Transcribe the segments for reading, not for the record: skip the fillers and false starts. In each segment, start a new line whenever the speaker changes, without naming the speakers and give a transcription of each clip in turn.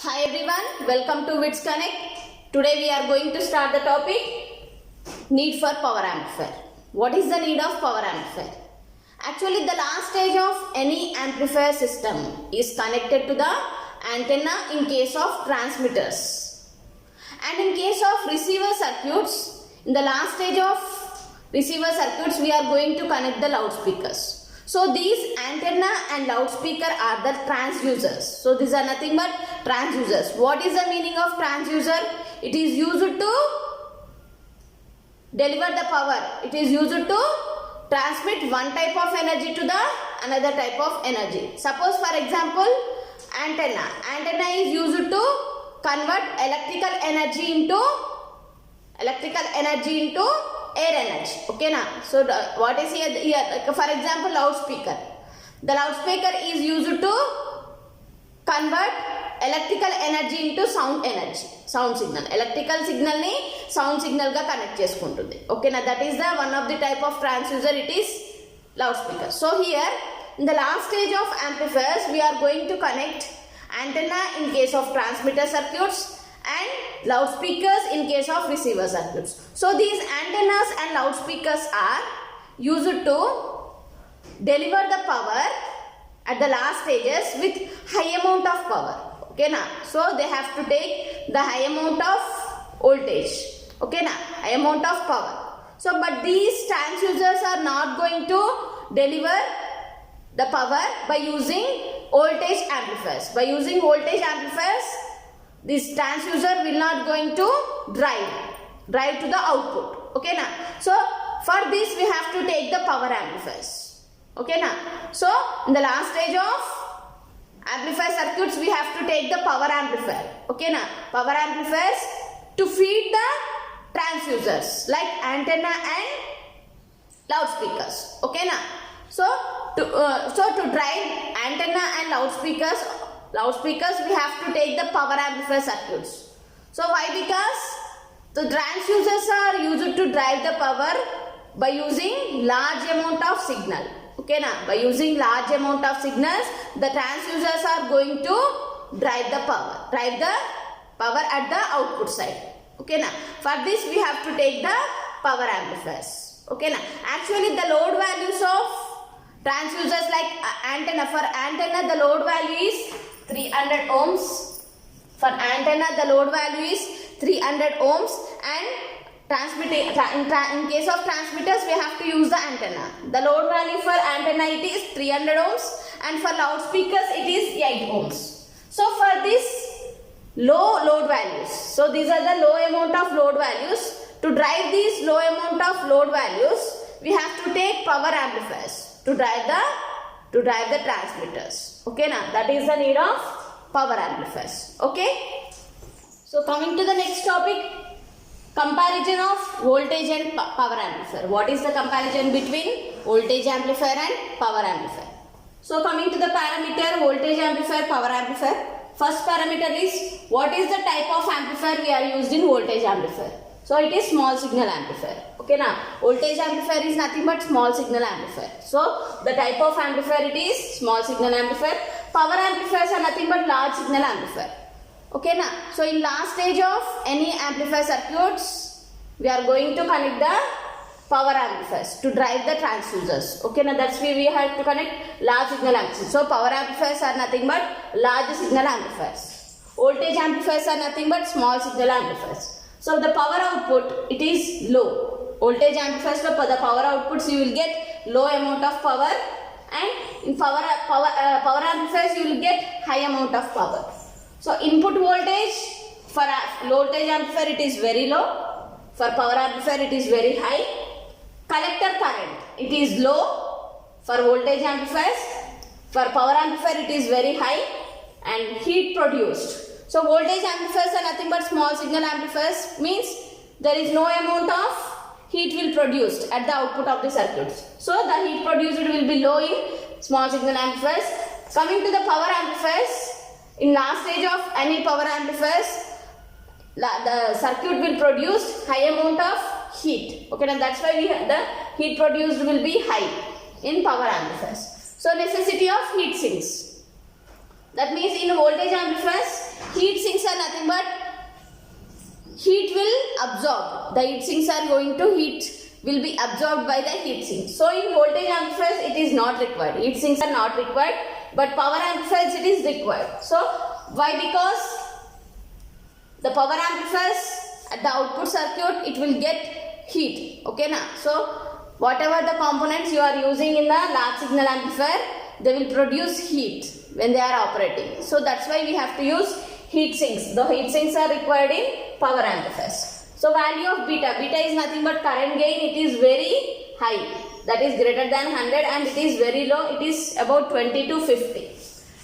Hi everyone, welcome to WITS Connect. Today we are going to start the topic need for power amplifier. What is the need of power amplifier? Actually, the last stage of any amplifier system is connected to the antenna in case of transmitters. And in case of receiver circuits, in the last stage of receiver circuits, we are going to connect the loudspeakers. So these antenna and loudspeaker are the transducers. So these are nothing but transducers. What is the meaning of transducer? It is used to deliver the power. It is used to transmit one type of energy to the another type of energy. Suppose for example antenna. Antenna is used to convert electrical energy into air energy. Okay now. So what is here? For example loudspeaker. The loudspeaker is used to convert electrical energy into sound energy. Sound signal. Electrical signal ni sound signal ga connect cheskuntundi. Okay now, that is the one of the type of transducer. It is loudspeaker. So here in the last stage of amplifiers we are going to connect antenna in case of transmitter circuits and loudspeakers in case of receiver circuits. So these antennas and loudspeakers are used to deliver the power at the last stages with high amount of power. Okay na? So they have to take the high amount of voltage. Okay na? High amount of power. So but these transducers are not going to deliver the power by using voltage amplifiers. By using voltage amplifiers, this transducer will not going to drive to the output. Okay na? So for this we have to take the power amplifiers. Okay na? So in the last stage of amplifier circuits we have to take the power amplifier. Okay na? Power amplifiers to feed the transducers like antenna and loudspeakers. Okay na? So to drive antenna and loudspeakers we have to take the power amplifier circuits. So why? Because the transducers are used to drive the power by using large amount of signal. Okay na? By using large amount of signals, the transducers are going to drive the power at the output side. Okay na? For this we have to take the power amplifiers. Okay na? Actually the load values of transducers like antenna, for antenna the load value is 300 ohms. For antenna the load value is 300 ohms, and in case of transmitters we have to use the antenna. The load value for antenna it is 300 ohms and for loudspeakers it is 8 ohms. So for this low load values, so these are the low amount of load values. To drive these low amount of load values we have to take power amplifiers to drive the transmitters. Okay now, that is the need of power amplifiers. Okay. So coming to the next topic, comparison of voltage and power amplifier. What is the comparison between voltage amplifier and power amplifier? So coming to the parameter voltage amplifier, power amplifier. First parameter is what is the type of amplifier we are used in voltage amplifier. So it is small signal amplifier. Okay now, voltage amplifier is nothing but small signal amplifier. So the type of amplifier it is small signal amplifier. Power amplifiers are nothing but large signal amplifier. Okay now, so in last stage of any amplifier circuits we are going to connect the power amplifiers to drive the transducers. Okay now, that's why we have to connect large signal amplifiers. So power amplifiers are nothing but large signal amplifiers. Voltage amplifiers are nothing but small signal amplifiers. So the power output it is low. Voltage amplifiers, so for the power outputs you will get low amount of power, and in power amplifiers you will get high amount of power. So input voltage for voltage amplifier it is very low, for power amplifier it is very high. Collector current it is low for voltage amplifiers, for power amplifier it is very high, and heat produced. So voltage amplifiers are nothing but small signal amplifiers, means there is no amount of heat will produced at the output of the circuits. So the heat produced will be low in small signal amplifiers. Coming to the power amplifiers, in last stage of any power amplifiers, the circuit will produce high amount of heat. Okay, and that's why the heat produced will be high in power amplifiers. So necessity of heat sinks. That means in voltage amplifiers, heat sinks are nothing but heat will absorb. The heat sinks are going to will be absorbed by the heat sink. So in voltage amplifiers it is not required. Heat sinks are not required, but power amplifiers it is required. So why? Because the power amplifiers at the output circuit it will get heat. Okay na? So whatever the components you are using in the large signal amplifier, they will produce heat when they are operating. So that's why we have to use heat sinks. The heat sinks are required in power amplifiers. So value of beta. Beta is nothing but current gain. It is very high. That is greater than 100 and it is very low. It is about 20 to 50.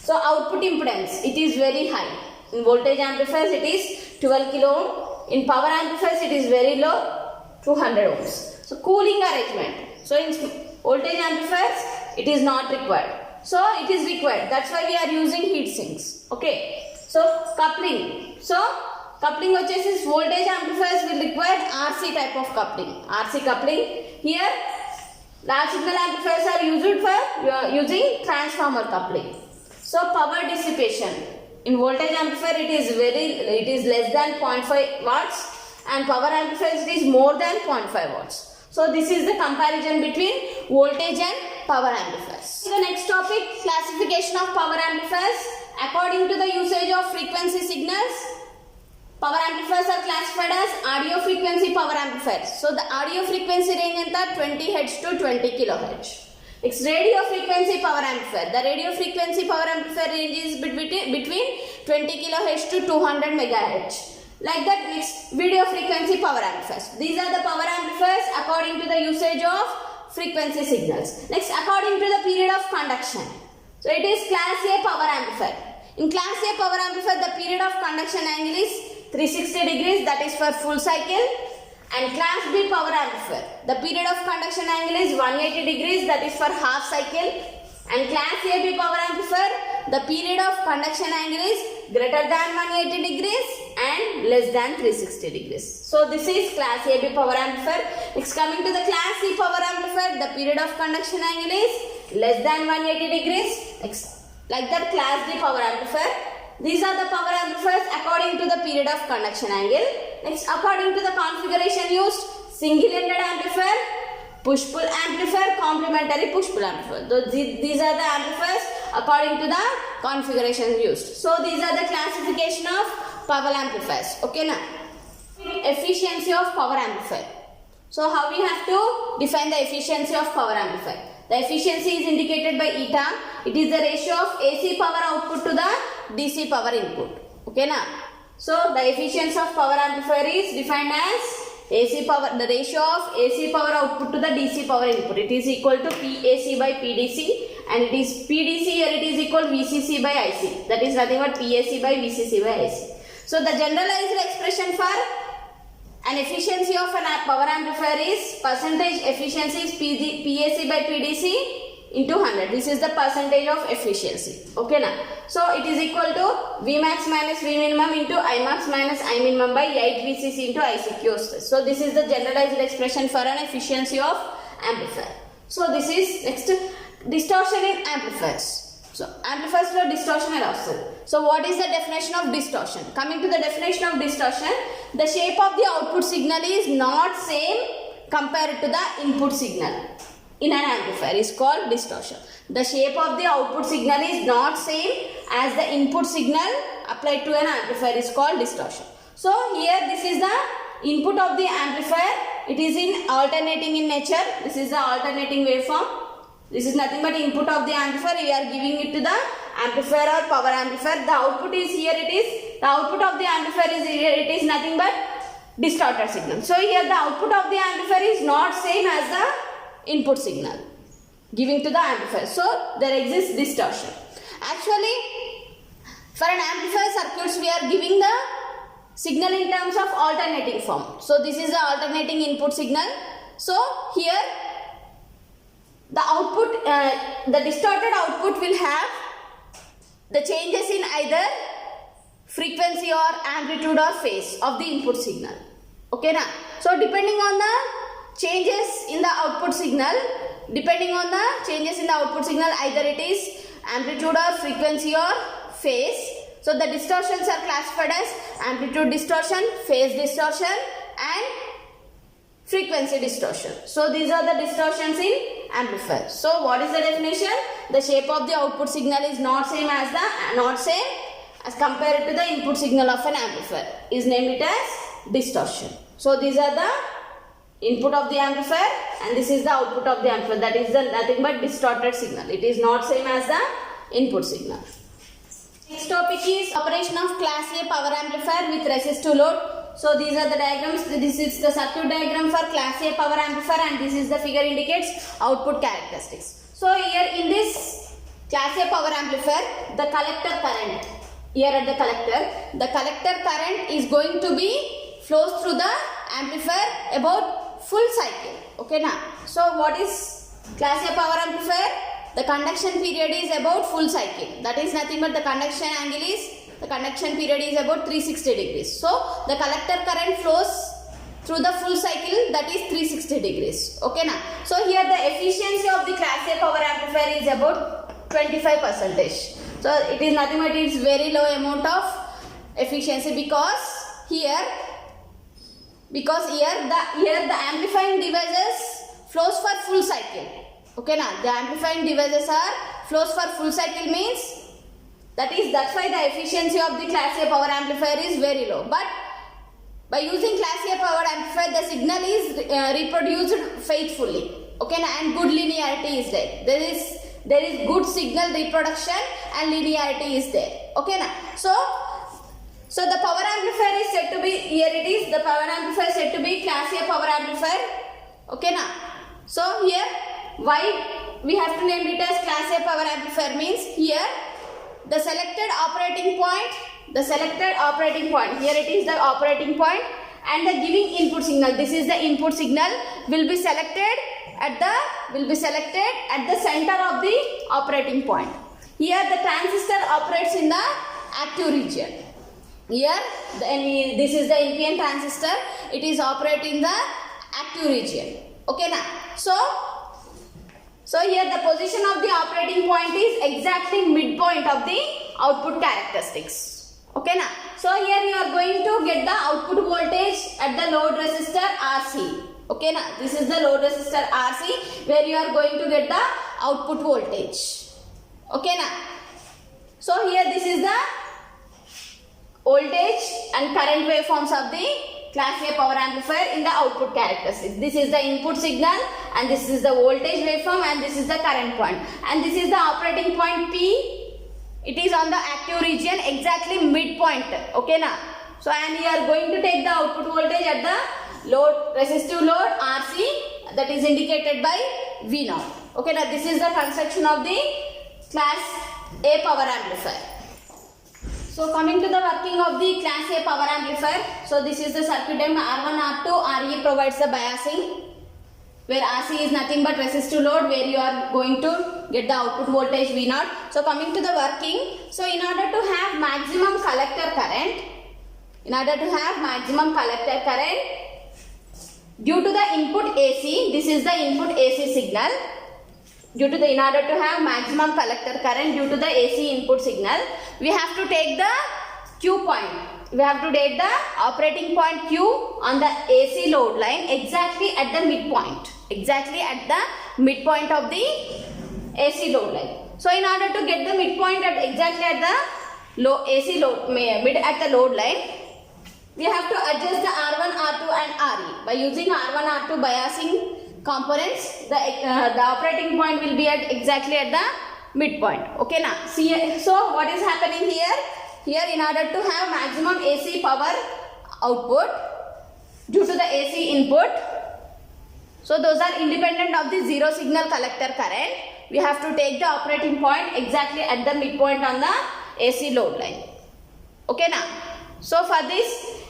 So output impedance. It is very high. In voltage amplifiers it is 12 kilo ohm. In power amplifiers it is very low, 200 ohms. So cooling arrangement. So in voltage amplifiers it is not required. So it is required. That's why we are using heat sinks. Okay. So coupling. So coupling is voltage amplifiers will require RC type of coupling. RC coupling. Here large signal amplifiers are used for using transformer coupling. So power dissipation. In voltage amplifier it is less than 0.5 watts and power amplifiers it is more than 0.5 watts. So this is the comparison between voltage and power amplifiers. The next topic, classification of power amplifiers. According to the usage of frequency signals, power amplifiers are classified as audio frequency power amplifiers. So the audio frequency range is 20 Hz to 20 kHz. Next, radio frequency power amplifier. The radio frequency power amplifier range is between 20 kHz to 200 MHz. Like that, next, video frequency power amplifiers. These are the power amplifiers according to the usage of frequency signals. Next, according to the period of conduction. So it is class A power amplifier. In class A power amplifier, the period of conduction angle is 360 degrees, that is for full cycle. And class B power amplifier, the period of conduction angle is 180 degrees, that is for half cycle. And class AB power amplifier, the period of conduction angle is greater than 180 degrees and less than 360 degrees. So this is class AB power amplifier. Next, coming to the class C power amplifier, the period of conduction angle is less than 180 degrees. Next, like that, class D power amplifier. These are the power amplifiers according to the period of conduction angle. Next, according to the configuration used, single-ended amplifier, push-pull amplifier, complementary push-pull amplifier. So these are the amplifiers according to the configuration used. So these are the classification of power amplifiers. Okay now, efficiency of power amplifier. So how we have to define the efficiency of power amplifier? The efficiency is indicated by eta. It is the ratio of AC power output to the DC power input. Okay na? So the efficiency of power amplifier is defined as AC power, the ratio of AC power output to the DC power input. It is equal to PAC by PDC, and it is PDC here it is equal VCC by IC. That is nothing but PAC by VCC by IC. So the generalized expression for an efficiency of a power amplifier is percentage efficiency is PAC by PDC into 100. This is the percentage of efficiency. Okay na? So it is equal to Vmax minus Vminimum into Imax minus Iminimum by 8 VCC into ICQ. So this is the generalized expression for an efficiency of amplifier. So this is next, distortion in amplifiers. So amplifiers for distortion and offset. So what is the definition of distortion? Coming to the definition of distortion, the shape of the output signal is not same compared to the input signal in an amplifier is called distortion. The shape of the output signal is not same as the input signal applied to an amplifier is called distortion. So here this is the input of the amplifier. It is in alternating in nature. This is the alternating waveform. This is nothing but input of the amplifier. We are giving it to the amplifier or power amplifier. The output is here. It is the output of the amplifier is here. It is nothing but distorted signal. So here the output of the amplifier is not same as the input signal giving to the amplifier. So there exists distortion. Actually, for an amplifier circuits, we are giving the signal in terms of alternating form. So this is the alternating input signal. So here the output, the distorted output will have the changes in either frequency or amplitude or phase of the input signal. Okay na? So depending on the changes in the output signal, either it is amplitude or frequency or phase. So the distortions are classified as amplitude distortion, phase distortion and frequency distortion. So these are the distortions in amplifier. So what is the definition? The shape of the output signal is not same as compared to the input signal of an amplifier, is named it as distortion. So these are the input of the amplifier and this is the output of the amplifier, that is the nothing but distorted signal. It is not same as the input signal. Next topic is operation of class A power amplifier with resistive load. So these are the diagrams. This is the circuit diagram for class A power amplifier and this is the figure indicates output characteristics. So here in this class A power amplifier, the collector current, here at the collector current is going to be flows through the amplifier about full cycle. Okay now. So what is class A power amplifier? The conduction period is about full cycle. That is nothing but the conduction period is about 360 degrees. So the collector current flows through the full cycle, that is 360 degrees. Okay now. So here the efficiency of the class A power amplifier is about 25%. So it is nothing but it is very low amount of efficiency because here the amplifying devices flows for full cycle. Okay now, the amplifying devices are flows for full cycle means that's why the efficiency of the class A power amplifier is very low. But by using class A power amplifier, the signal is reproduced faithfully. Okay now, and good linearity is there. There is good signal reproduction and linearity is there. Okay now, so the power amplifier is said to be, here it is, the power amplifier is said to be class A power amplifier. Okay now, so here why we have to name it as class A power amplifier means here the selected operating point, here it is the operating point and the giving input signal, this is the input signal, will be selected at the center of the operating point. Here the transistor operates in the active region. Here this is the NPN transistor, it is operating in the active region. Okay now, so here the position of the operating point is exactly midpoint of the output characteristics. Okay now, so here you are going to get the output voltage at the load resistor RC. Okay now, this is the load resistor RC where you are going to get the output voltage. Okay now, so here this is the voltage and current waveforms of the class A power amplifier in the output characteristics. This is the input signal and this is the voltage waveform and this is the current point. And this is the operating point P. It is on the active region exactly midpoint. Okay now. So and you are going to take the output voltage at the load, resistive load RC, that is indicated by V0. Okay now, this is the construction of the class A power amplifier. So coming to the working of the class A power amplifier, so this is the circuit diagram. R1, R2, RE provides the biasing, where RC is nothing but resistive load where you are going to get the output voltage V0. So coming to the working, so in order to have maximum collector current, due to the input AC, this is the input AC signal. In order to have maximum collector current due to the AC input signal, we have to take the Q point. We have to take the operating point Q on the AC load line exactly at the midpoint. Of the AC load line. So in order to get the midpoint exactly at the AC load, mid at the load line, we have to adjust the R1, R2 and RE. By using R1, R2 biasing components, the operating point will be exactly at the midpoint. Okay now, see, so what is happening here? Here in order to have maximum AC power output due to the AC input, so those are independent of the zero signal collector current, we have to take the operating point exactly at the midpoint on the AC load line. Okay now, so for this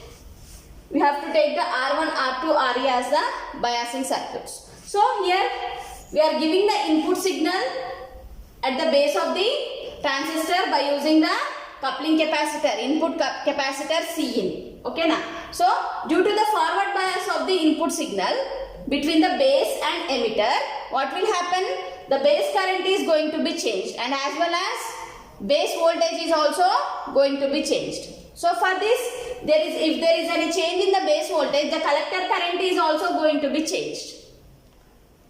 we have to take the R1, R2, RE as the biasing circuits. So here we are giving the input signal at the base of the transistor by using the coupling capacitor, input capacitor Cin. Okay now, so due to the forward bias of the input signal between the base and emitter, what will happen? The base current is going to be changed and as well as base voltage is also going to be changed. So for this, if there is any change in the base voltage, the collector current is also going to be changed.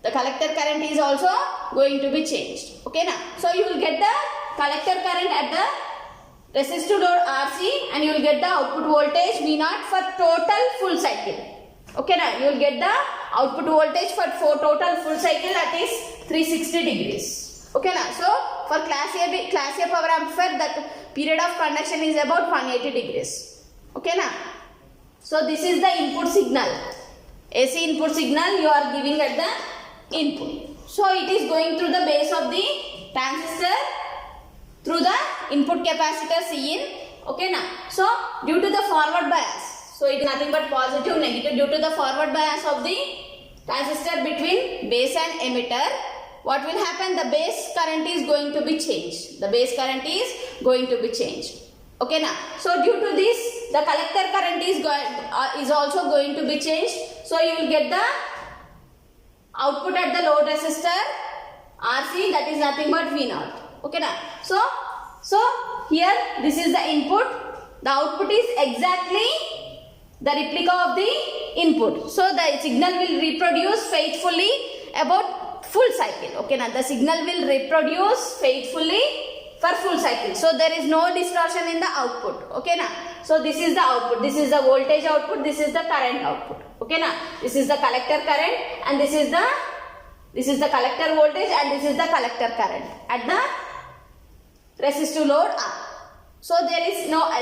The collector current is also going to be changed. Okay now. So you will get the collector current at the resistive load RC, and you will get the output voltage V0 for total full cycle. Okay now, you will get the output voltage for total full cycle, that is 360 degrees. Okay now, so for class A power amplifier, the period of conduction is about 180 degrees. Okay now, so this is the input signal. AC input signal you are giving at the input. So it is going through the base of the transistor through the input capacitor Cin. Okay now, so due to the forward bias, so it is nothing but positive negative, due to the forward bias of the transistor between base and emitter, what will happen? The base current is going to be changed. The base current is going to be changed. Okay now, so due to this, the collector current is also going to be changed. So you will get the output at the load resistor RC, that is nothing but V0. Okay now, so here this is the input. The output is exactly the replica of the input. So the signal will reproduce faithfully about full cycle. Okay now, the signal will reproduce faithfully for full cycle. So there is no distortion in the output. Okay now, so this is the output, this is the voltage output, this is the current output. Okay now, this is the collector current, and this is the collector voltage, and this is the collector current at the resistive load R. So there is not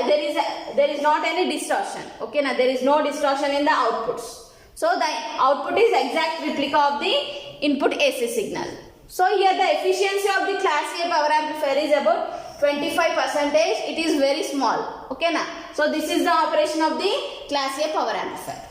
any distortion. Okay now, there is no distortion in the outputs. So the output is exact replica of the input AC signal. So here the efficiency of the class A power amplifier is about 25%. It is very small. Okay now, so this is the operation of the class A power amplifier.